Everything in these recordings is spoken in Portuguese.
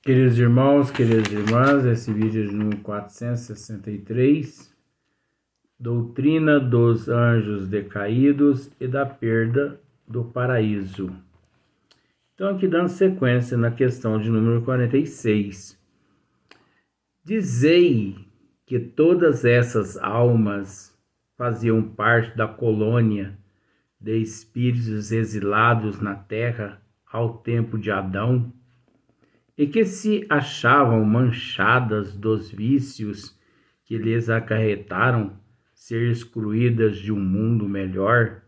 Queridos irmãos, queridas irmãs, esse vídeo é de número 463, Doutrina dos Anjos Decaídos e da Perda do Paraíso. Então, aqui dando sequência na questão de número 46. Dizei que todas essas almas faziam parte da colônia de espíritos exilados na terra ao tempo de Adão, e que se achavam manchadas dos vícios que lhes acarretaram ser excluídas de um mundo melhor,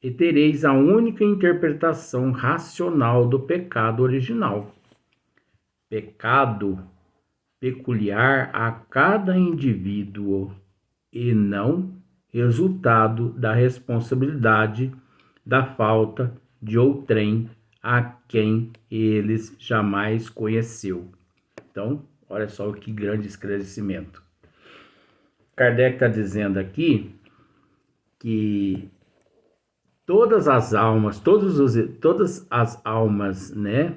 e tereis a única interpretação racional do pecado original. Pecado peculiar a cada indivíduo e não resultado da responsabilidade da falta de outrem a quem eles jamais conheceu. Então, olha só que grande esclarecimento. Kardec está dizendo aqui que todas as almas, todas as almas, né,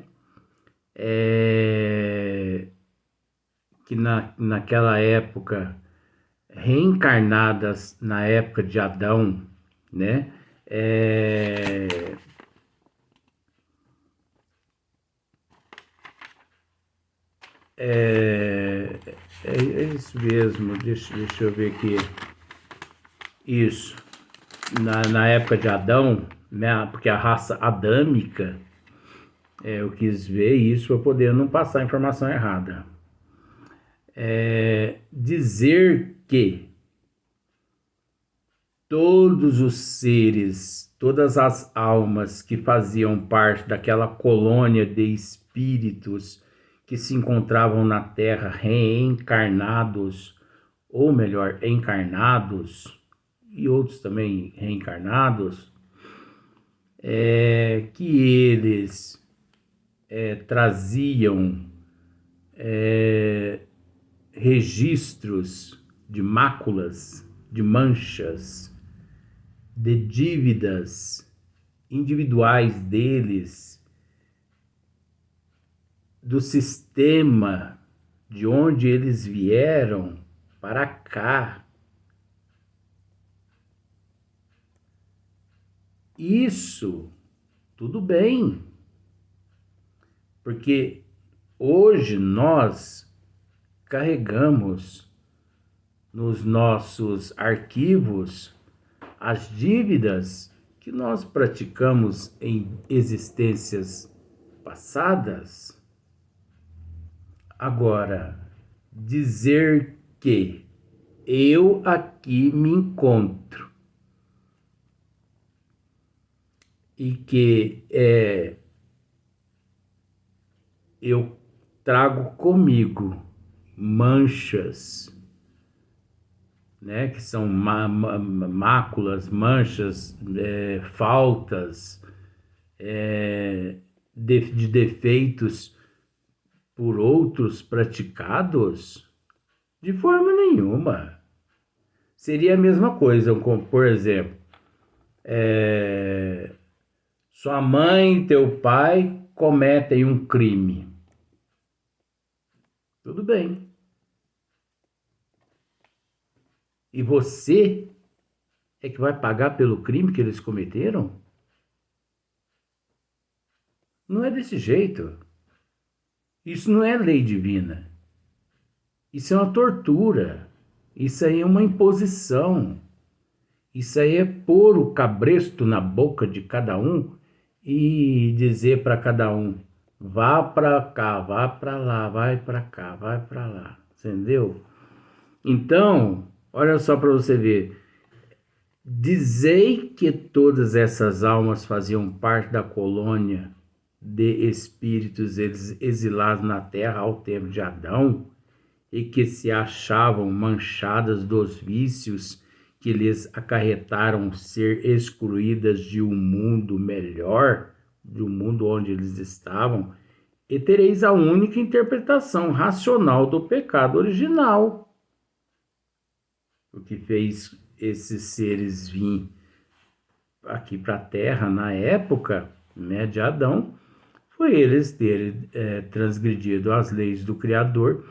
que naquela época, reencarnadas na época de Adão, né, é isso mesmo, deixa eu ver aqui. Isso. Na época de Adão, né, porque a raça adâmica, eu quis ver isso para poder não passar a informação errada. Dizer que todos os seres, todas as almas que faziam parte daquela colônia de espíritos que se encontravam na Terra reencarnados, ou melhor, encarnados, e outros também reencarnados, que eles traziam registros de máculas, de manchas, de dívidas individuais deles, do sistema de onde eles vieram para cá. Isso, tudo bem, porque hoje nós carregamos nos nossos arquivos as dívidas que nós praticamos em existências passadas. Agora, dizer que eu aqui me encontro e que eu trago comigo manchas, né, que são máculas, manchas, faltas, de defeitos por outros praticados, de forma nenhuma. Seria a mesma coisa, como, por exemplo, sua mãe e teu pai cometem um crime. Tudo bem. E você é que vai pagar pelo crime que eles cometeram? Não é desse jeito. Isso não é lei divina. Isso é uma tortura. Isso aí é uma imposição. Isso aí é pôr o cabresto na boca de cada um e dizer para cada um: vá para cá, vá para lá, vai para cá, vai para lá. Entendeu? Então, olha só para você ver. Dizei que todas essas almas faziam parte da colônia de espíritos exilados na terra ao tempo de Adão e que se achavam manchadas dos vícios que lhes acarretaram ser excluídas de um mundo melhor, de um mundo onde eles estavam, e tereis a única interpretação racional do pecado original. O que fez esses seres vir aqui para a Terra na época, né, de Adão, foi eles terem transgredido as leis do Criador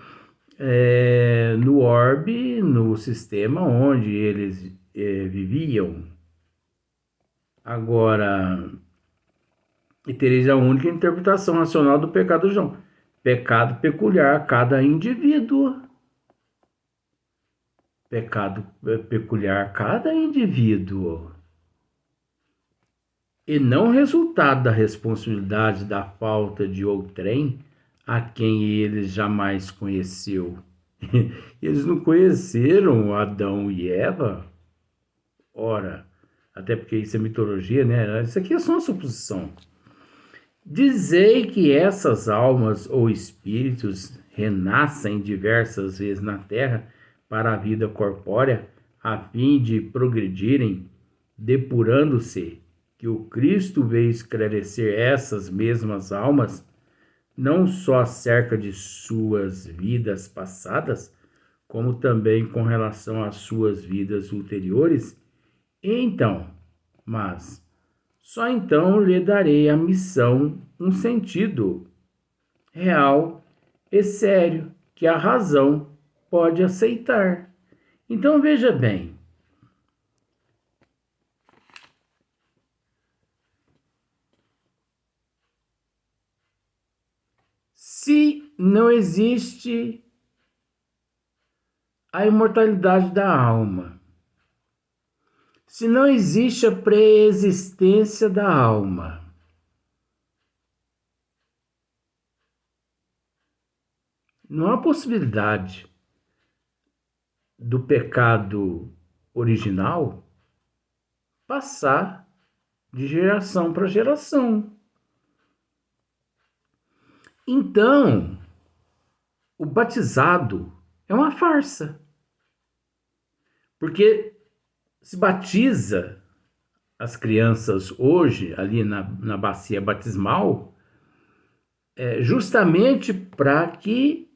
no orbe, no sistema onde eles viviam. Agora, e tereis a única interpretação racional do pecado original. Pecado peculiar a cada indivíduo. Pecado peculiar a cada indivíduo. E não resultado da responsabilidade da falta de outrem a quem eles jamais conheceu. Eles não conheceram Adão e Eva? Ora, até porque isso é mitologia, né? Isso aqui é só uma suposição. Dizei que essas almas ou espíritos renascem diversas vezes na Terra para a vida corpórea, a fim de progredirem, depurando-se, que o Cristo veio esclarecer essas mesmas almas, não só acerca de suas vidas passadas, como também com relação às suas vidas ulteriores. Então, mas só então lhe darei a missão um sentido real e sério que a razão pode aceitar. Então veja bem, se não existe a imortalidade da alma, se não existe a pré-existência da alma, não há possibilidade do pecado original passar de geração para geração. Então, o batizado é uma farsa. Porque se batiza as crianças hoje, ali na bacia batismal, justamente para que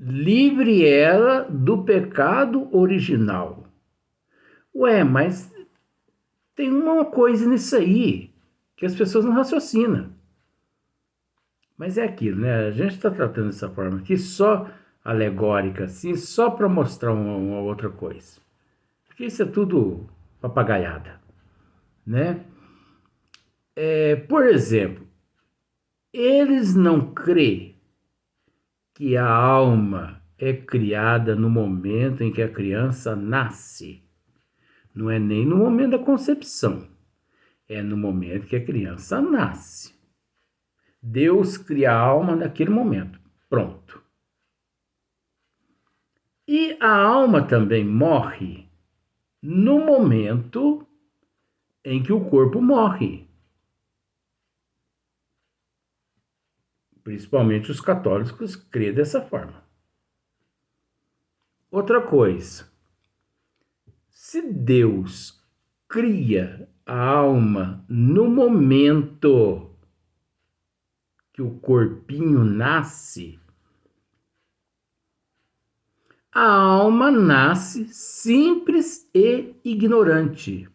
livre ela do pecado original. Ué, mas tem uma coisa nisso aí que as pessoas não raciocinam. Mas é aquilo, né? A gente está tratando dessa forma aqui só alegórica, assim, só para mostrar uma outra coisa. Porque isso é tudo papagaiada, né? Por exemplo, eles não crêem que a alma é criada no momento em que a criança nasce. Não é nem no momento da concepção, é no momento que a criança nasce. Deus cria a alma naquele momento. Pronto. E a alma também morre no momento em que o corpo morre. Principalmente os católicos creem dessa forma. Outra coisa, se Deus cria a alma no momento que o corpinho nasce, a alma nasce simples e ignorante,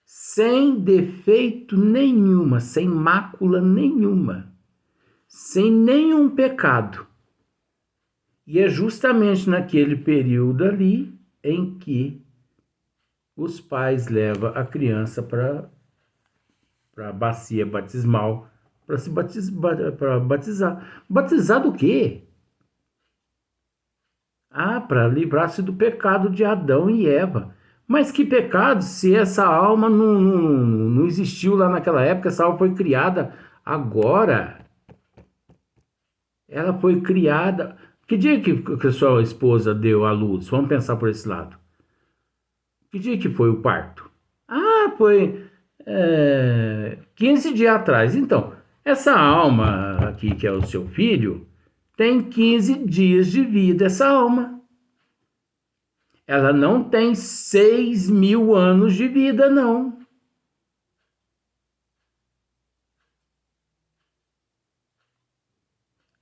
sem defeito nenhuma, sem mácula nenhuma, sem nenhum pecado. E é justamente naquele período ali em que os pais levam a criança para a bacia batismal para se batizar. Batizar do quê? Para livrar-se do pecado de Adão e Eva. Mas que pecado se essa alma não existiu lá naquela época, essa alma foi criada agora. Ela foi criada... Que dia que a sua esposa deu à luz? Vamos pensar por esse lado. Que dia que foi o parto? Foi 15 dias atrás. Então, essa alma aqui, que é o seu filho, tem 15 dias de vida, essa alma. Ela não tem 6.000 anos de vida, não.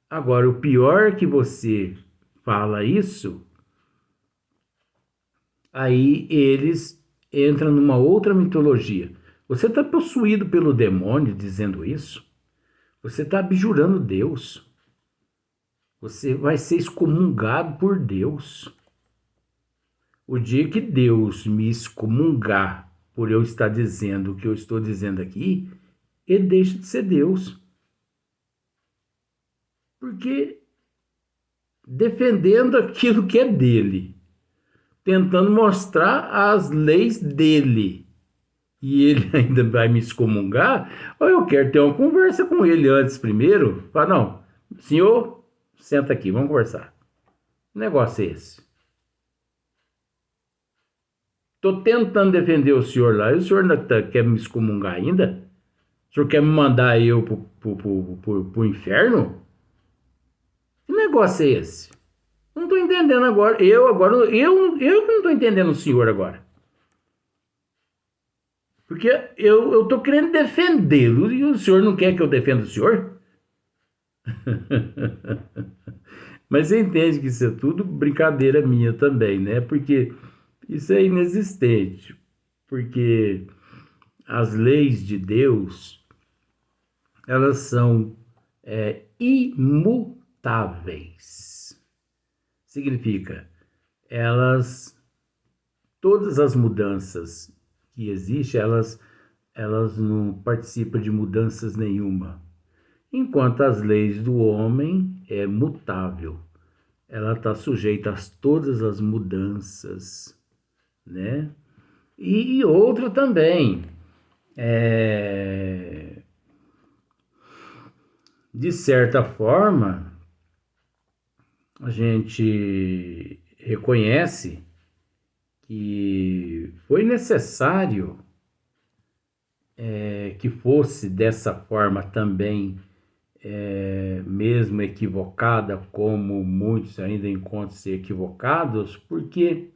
Agora, o pior é que você fala isso, aí eles entram numa outra mitologia. Você está possuído pelo demônio dizendo isso? Você está abjurando Deus. Você vai ser excomungado por Deus. O dia que Deus me excomungar por eu estar dizendo o que eu estou dizendo aqui, ele deixa de ser Deus. Porque defendendo aquilo que é dele, tentando mostrar as leis dele, e ele ainda vai me excomungar, ou eu quero ter uma conversa com ele antes primeiro. Fala, não, senhor, senta aqui, vamos conversar. Que negócio é esse? Estou tentando defender o senhor lá, e o senhor ainda quer me excomungar ainda? O senhor quer me mandar eu pro inferno? Que negócio é esse? Não estou entendendo agora. Eu que não estou entendendo o senhor agora. Porque eu estou querendo defendê-lo e o senhor não quer que eu defenda o senhor? Mas você entende que isso é tudo brincadeira minha também, né? Porque isso é inexistente. Porque as leis de Deus, elas são imutáveis. Significa, todas as mudanças que existem, elas não participam de mudanças nenhuma. Enquanto as leis do homem é mutável, ela está sujeita a todas as mudanças, né? E outra também, de certa forma, a gente reconhece que foi necessário que fosse dessa forma também, mesmo equivocada, como muitos ainda encontram-se equivocados, porque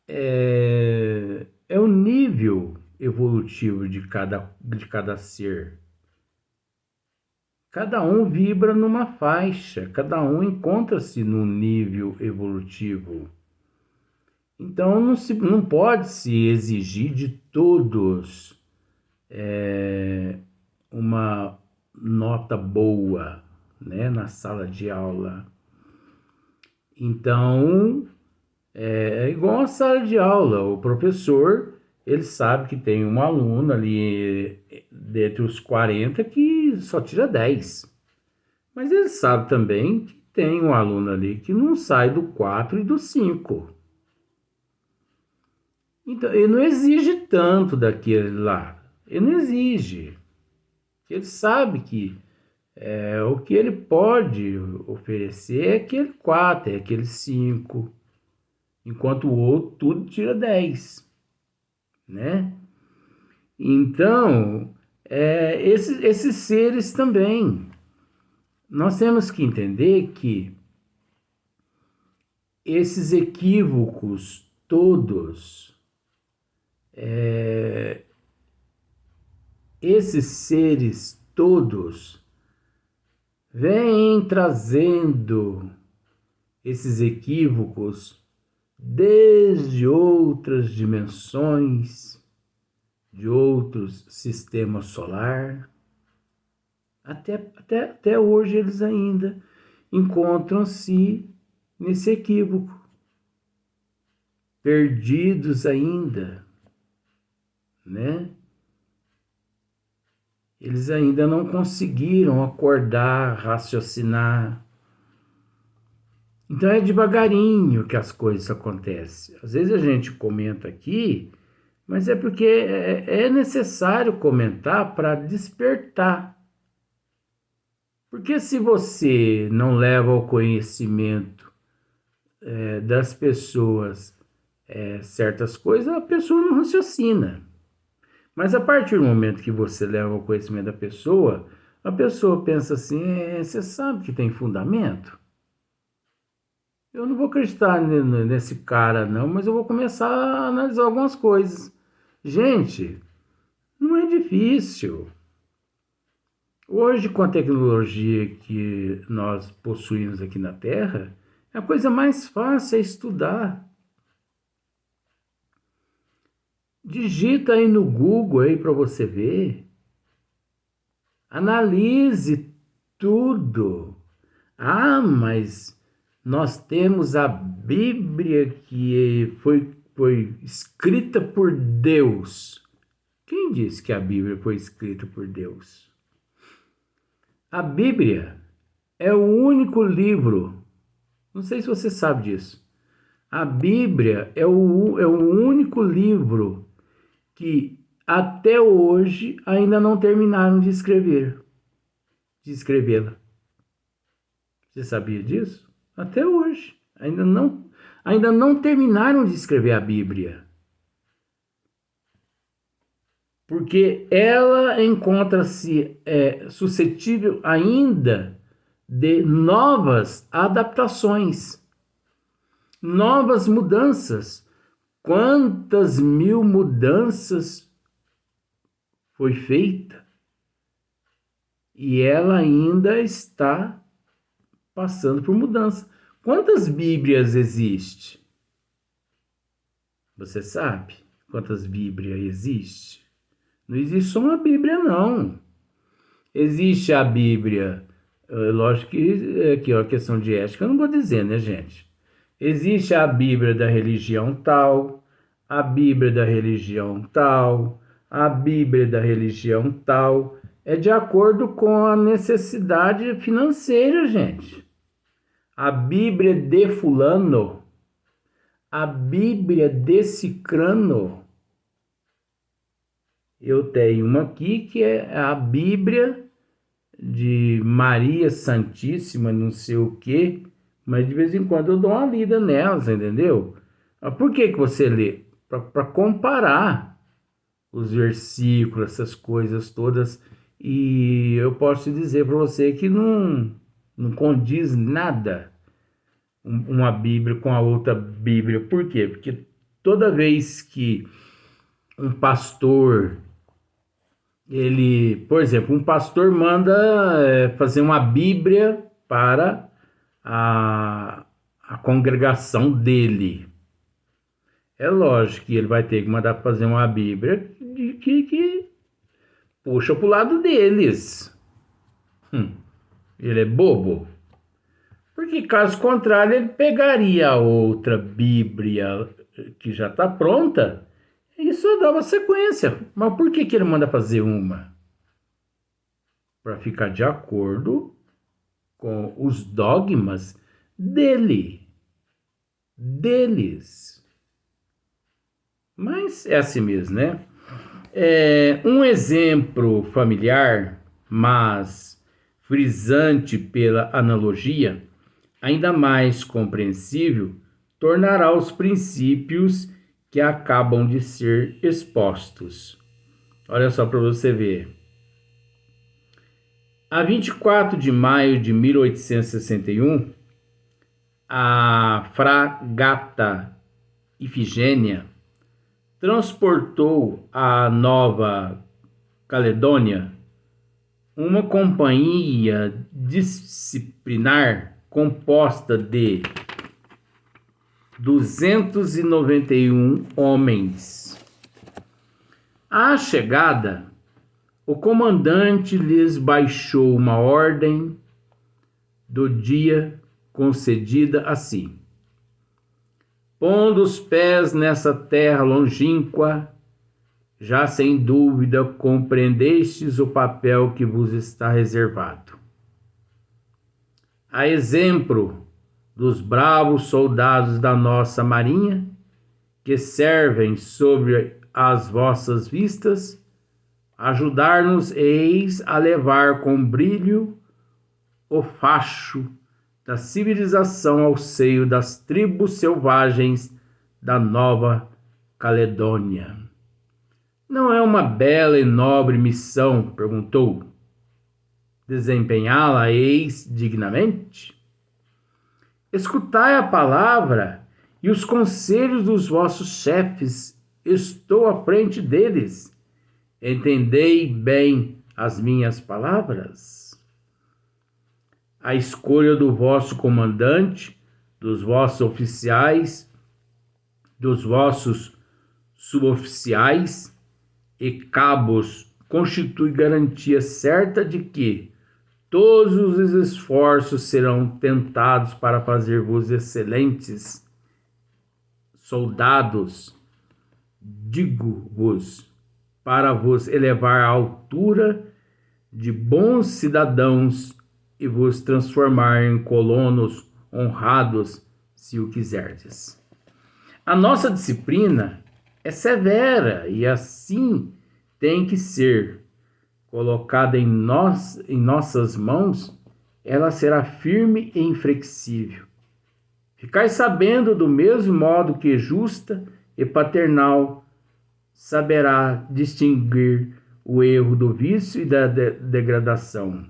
é o nível evolutivo de cada ser. Cada um vibra numa faixa, cada um encontra-se num nível evolutivo. Então não pode se exigir de todos uma nota boa, né, na sala de aula. Então é igual a sala de aula, o professor ele sabe que tem um aluno ali dentre os 40 que só tira 10. Mas ele sabe também que tem um aluno ali que não sai do 4 e do 5. Então, ele não exige tanto daquele lá. Ele não exige. Ele sabe que o que ele pode oferecer é aquele 4, é aquele 5. Enquanto o outro tudo tira 10. Né? Então, esses seres também. Nós temos que entender que esses equívocos todos, esses seres todos, vêm trazendo esses equívocos desde outras dimensões, de outros sistemas solar. Até hoje eles ainda encontram-se nesse equívoco, perdidos ainda, né? Eles ainda não conseguiram acordar, raciocinar. Então é devagarinho que as coisas acontecem. Às vezes a gente comenta aqui, mas é porque é necessário comentar para despertar. Porque se você não leva ao conhecimento das pessoas certas coisas, a pessoa não raciocina. Mas a partir do momento que você leva ao conhecimento da pessoa, a pessoa pensa assim, você sabe que tem fundamento? Eu não vou acreditar nesse cara não, mas eu vou começar a analisar algumas coisas. Gente, não é difícil. Hoje, com a tecnologia que nós possuímos aqui na Terra, a coisa mais fácil é estudar. Digita aí no Google aí para você ver. Analise tudo. Ah, mas nós temos a Bíblia que foi escrita por Deus. Quem disse que a Bíblia foi escrita por Deus? A Bíblia é o único livro, não sei se você sabe disso. A Bíblia é o único livro que até hoje ainda não terminaram de escrevê-la. Você sabia disso? Até hoje. Ainda não terminaram de escrever a Bíblia. Porque ela encontra-se suscetível ainda de novas adaptações, novas mudanças. Quantas mil mudanças foi feita e ela ainda está passando por mudança. Quantas Bíblias existem? Você sabe quantas Bíblias existem? Não existe só uma Bíblia, não. Existe a Bíblia, lógico que é uma questão de ética, eu não vou dizer, né, gente? Existe a Bíblia da religião tal, a Bíblia da religião tal, a Bíblia da religião tal. É de acordo com a necessidade financeira, gente. A Bíblia de fulano, a Bíblia de cicrano. Eu tenho uma aqui que é a Bíblia de Maria Santíssima, não sei o quê, mas de vez em quando eu dou uma lida nelas, entendeu? Por que você lê? Para comparar os versículos, essas coisas todas, e eu posso dizer para você que não condiz nada uma Bíblia com a outra Bíblia. Por quê? Porque toda vez que um pastor, por exemplo, um pastor manda fazer uma Bíblia para a congregação dele. É lógico que ele vai ter que mandar fazer uma Bíblia que puxa para o lado deles. Ele é bobo. Porque caso contrário, ele pegaria a outra Bíblia que já está pronta e só dava sequência. Mas por que ele manda fazer uma? Para ficar de acordo com os dogmas deles. Mas é assim mesmo, né? Um exemplo familiar, mas frisante pela analogia, ainda mais compreensível, tornará os princípios que acabam de ser expostos. Olha só para você ver. A 24 de maio de 1861, a fragata Ifigênia transportou à Nova Caledônia uma companhia disciplinar composta de 291 homens. À chegada, o comandante lhes baixou uma ordem do dia concedida assim: pondo os pés nessa terra longínqua, já sem dúvida compreendestes o papel que vos está reservado. A exemplo dos bravos soldados da nossa marinha, que servem sobre as vossas vistas, ajudar-nos eis a levar com brilho o facho da civilização ao seio das tribos selvagens da Nova Caledônia. Não é uma bela e nobre missão? Perguntou. Desempenhá-la eis dignamente? Escutai a palavra e os conselhos dos vossos chefes, estou à frente deles. Entendei bem as minhas palavras. A escolha do vosso comandante, dos vossos oficiais, dos vossos suboficiais e cabos constitui garantia certa de que todos os esforços serão tentados para fazer-vos excelentes soldados, digo-vos, para vos elevar à altura de bons cidadãos e vos transformar em colonos honrados, se o quiserdes. A nossa disciplina é severa e assim tem que ser. Colocada em nossas mãos, ela será firme e inflexível. Ficai sabendo, do mesmo modo que justa e paternal saberá distinguir o erro do vício e da degradação.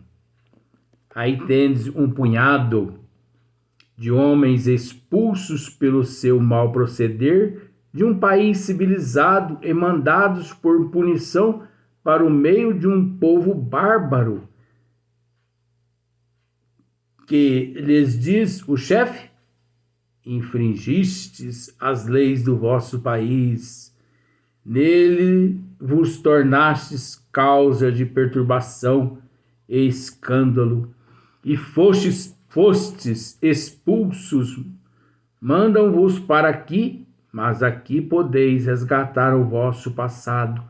Aí tendes um punhado de homens expulsos pelo seu mau proceder de um país civilizado e mandados por punição para o meio de um povo bárbaro, que lhes diz o chefe: infringistes as leis do vosso país, nele vos tornastes causa de perturbação e escândalo, e fostes expulsos, mandam-vos para aqui, mas aqui podeis resgatar o vosso passado,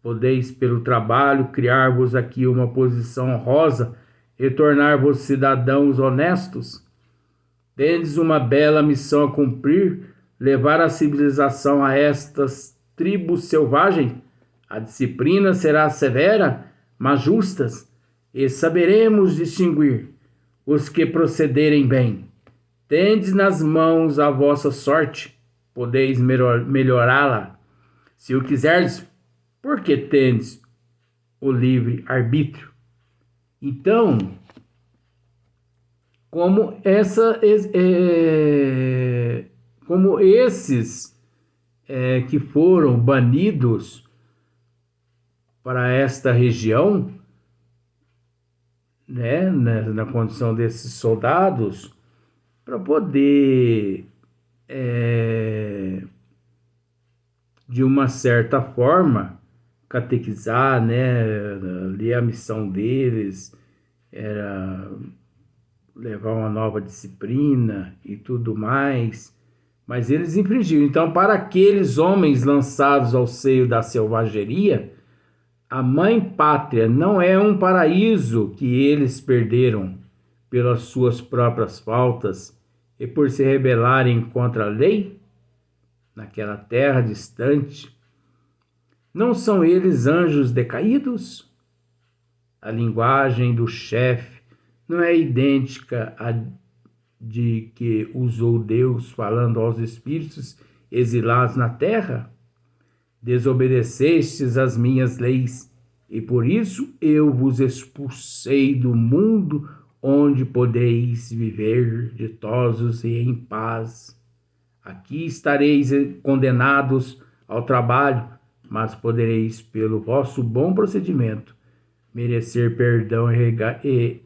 podeis pelo trabalho criar-vos aqui uma posição honrosa e tornar-vos cidadãos honestos. Tendes uma bela missão a cumprir, levar a civilização a estas tribos selvagens. A disciplina será severa, mas justas, e saberemos distinguir os que procederem bem. Tendes nas mãos a vossa sorte, podeis melhorá-la, se o quiserdes, porque tendes o livre arbítrio. Então, como esses que foram banidos para esta região, né, na condição desses soldados, para poder, de uma certa forma, catequizar, né, ali a missão deles era levar uma nova disciplina e tudo mais, mas eles infringiram. Então, para aqueles homens lançados ao seio da selvageria, a mãe pátria não é um paraíso que eles perderam pelas suas próprias faltas e por se rebelarem contra a lei naquela terra distante. Não são eles anjos decaídos? A linguagem do chefe não é idêntica à de que usou Deus falando aos espíritos exilados na terra? Desobedecestes às minhas leis, e por isso eu vos expulsei do mundo onde podeis viver ditosos e em paz. Aqui estareis condenados ao trabalho, mas podereis, pelo vosso bom procedimento, merecer perdão e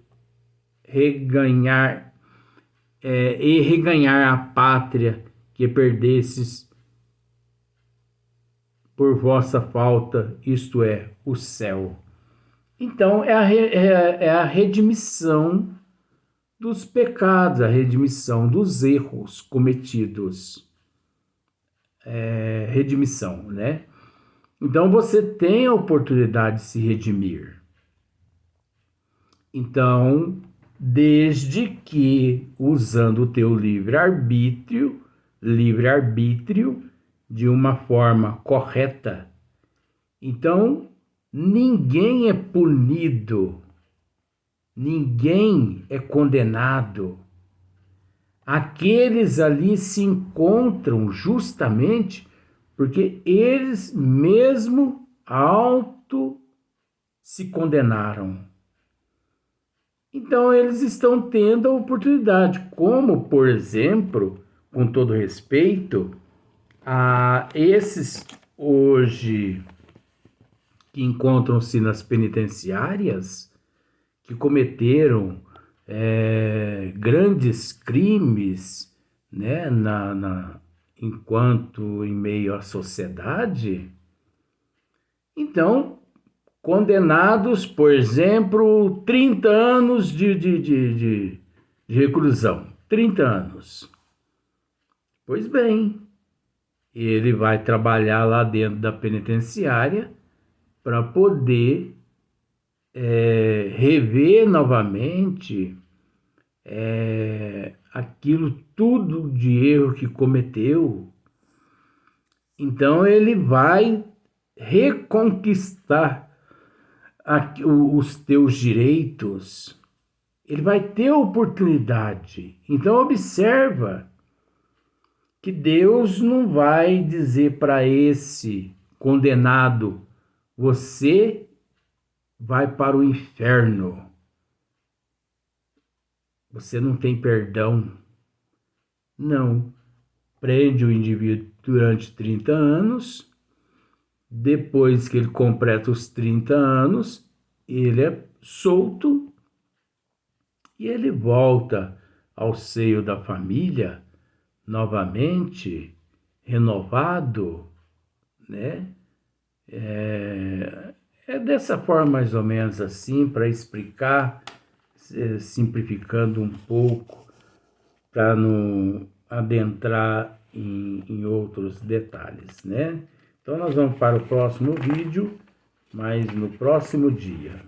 reganhar a pátria que perdestes por vossa falta, isto é, o céu. Então, é a redimissão dos pecados, a redimissão dos erros cometidos. Redimissão, né? Então, você tem a oportunidade de se redimir. Então, desde que, usando o teu livre-arbítrio, de uma forma correta. Então, ninguém é punido, ninguém é condenado. Aqueles ali se encontram justamente porque eles mesmo se condenaram. Então, eles estão tendo a oportunidade, como, por exemplo, com todo respeito, a esses hoje que encontram-se nas penitenciárias, que cometeram grandes crimes, né, enquanto em meio à sociedade, então, condenados, por exemplo, 30 anos de reclusão. 30 anos. Pois bem, ele vai trabalhar lá dentro da penitenciária para poder rever novamente aquilo tudo de erro que cometeu. Então ele vai reconquistar os teus direitos. Ele vai ter oportunidade. Então observa que Deus não vai dizer para esse condenado: você vai para o inferno, você não tem perdão. Não. Prende o indivíduo durante 30 anos, depois que ele completa os 30 anos, ele é solto e ele volta ao seio da família novamente, renovado, né? É dessa forma, mais ou menos assim, para explicar, simplificando um pouco, para não adentrar em outros detalhes, né? Então nós vamos para o próximo vídeo, mas no próximo dia.